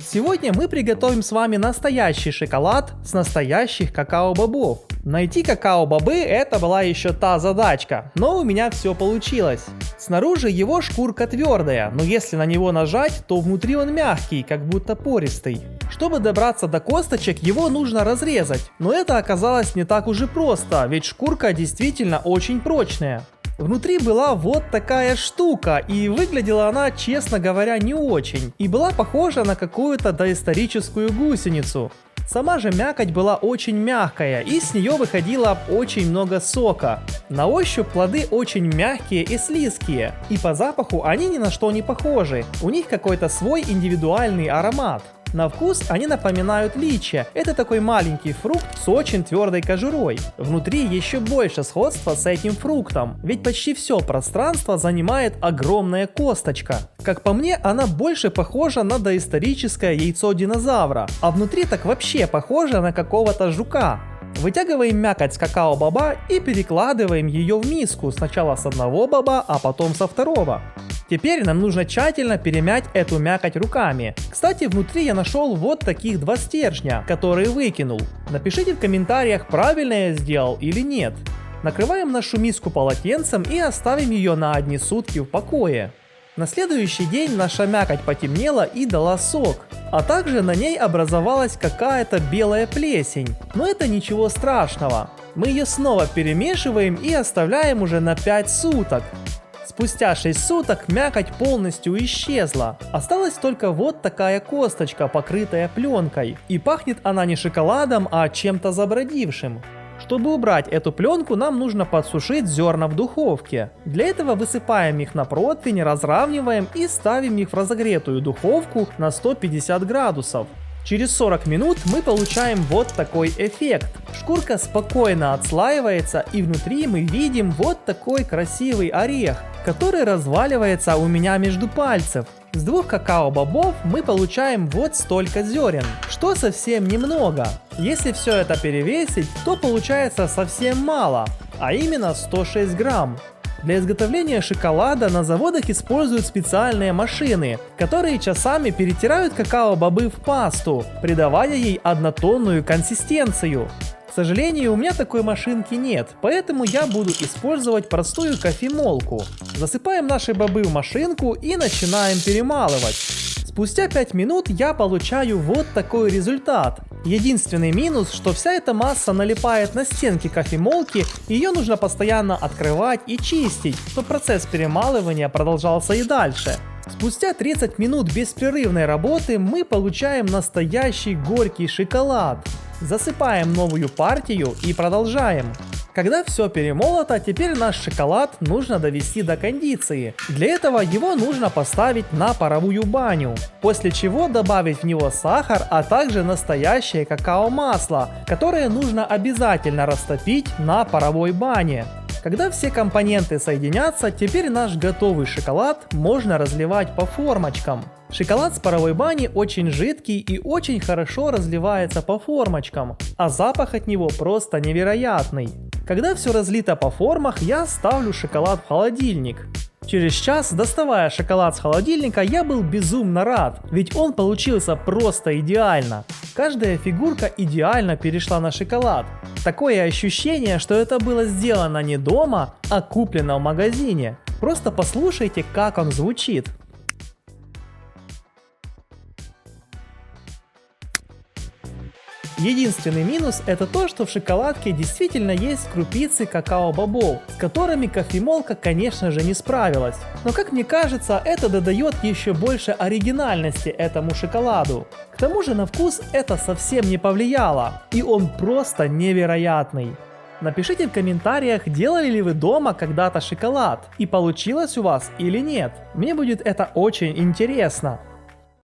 Сегодня мы приготовим с вами настоящий шоколад с настоящих какао-бобов. Найти какао-бобы это была еще та задачка, но у меня все получилось. Снаружи его шкурка твердая, но если на него нажать, то внутри он мягкий, как будто пористый. Чтобы добраться до косточек, его нужно разрезать, но это оказалось не так уж и просто, ведь шкурка действительно очень прочная. Внутри была вот такая штука, и выглядела она, честно говоря, не очень, и была похожа на какую-то доисторическую гусеницу. Сама же мякоть была очень мягкая, и с нее выходило очень много сока. На ощупь плоды очень мягкие и слизкие, и по запаху они ни на что не похожи, у них какой-то свой индивидуальный аромат. На вкус они напоминают личи, это такой маленький фрукт с очень твердой кожурой. Внутри еще больше сходства с этим фруктом, ведь почти все пространство занимает огромная косточка. Как по мне, она больше похожа на доисторическое яйцо динозавра, а внутри так вообще похоже на какого-то жука. Вытягиваем мякоть с какао-боба и перекладываем ее в миску, сначала с одного боба, а потом со второго. Теперь нам нужно тщательно перемять эту мякоть руками. Кстати, внутри я нашел вот таких два стержня, которые выкинул. Напишите в комментариях, правильно я сделал или нет. Накрываем нашу миску полотенцем и оставим ее на одни сутки в покое. На следующий день наша мякоть потемнела и дала сок, а также на ней образовалась какая-то белая плесень. Но это ничего страшного. Мы ее снова перемешиваем и оставляем уже на 5 суток. Спустя 6 суток мякоть полностью исчезла. Осталась только вот такая косточка, покрытая пленкой. И пахнет она не шоколадом, а чем-то забродившим. Чтобы убрать эту пленку, нам нужно подсушить зерна в духовке. Для этого высыпаем их на противень, разравниваем и ставим их в разогретую духовку на 150 градусов. Через 40 минут мы получаем вот такой эффект. Шкурка спокойно отслаивается, и внутри мы видим вот такой красивый орех, который разваливается у меня между пальцев. С 2 какао-бобов мы получаем вот столько зерен, что совсем немного. Если все это перевесить, то получается совсем мало, а именно 106 грамм. Для изготовления шоколада на заводах используют специальные машины, которые часами перетирают какао-бобы в пасту, придавая ей однотонную консистенцию. К сожалению, у меня такой машинки нет, поэтому я буду использовать простую кофемолку. Засыпаем наши бобы в машинку и начинаем перемалывать. Спустя 5 минут я получаю вот такой результат. Единственный минус, что вся эта масса налипает на стенки кофемолки, и ее нужно постоянно открывать и чистить, чтобы процесс перемалывания продолжался и дальше. Спустя 30 минут беспрерывной работы мы получаем настоящий горький шоколад. Засыпаем новую партию и продолжаем. Когда все перемолото, теперь наш шоколад нужно довести до кондиции. Для этого его нужно поставить на паровую баню, после чего добавить в него сахар, а также настоящее какао-масло, которое нужно обязательно растопить на паровой бане. Когда все компоненты соединятся, теперь наш готовый шоколад можно разливать по формочкам. Шоколад с паровой бани очень жидкий и очень хорошо разливается по формочкам, а запах от него просто невероятный. Когда все разлито по формах, я ставлю шоколад в холодильник. Через час, доставая шоколад с холодильника, я был безумно рад, ведь он получился просто идеально. Каждая фигурка идеально перешла на шоколад. Такое ощущение, что это было сделано не дома, а куплено в магазине. Просто послушайте, как он звучит. Единственный минус это то, что в шоколадке действительно есть крупицы какао-бобов, с которыми кофемолка, конечно же, не справилась. Но как мне кажется, это додает еще больше оригинальности этому шоколаду. К тому же на вкус это совсем не повлияло, и он просто невероятный. Напишите в комментариях, делали ли вы дома когда-то шоколад, и получилось у вас или нет. Мне будет это очень интересно.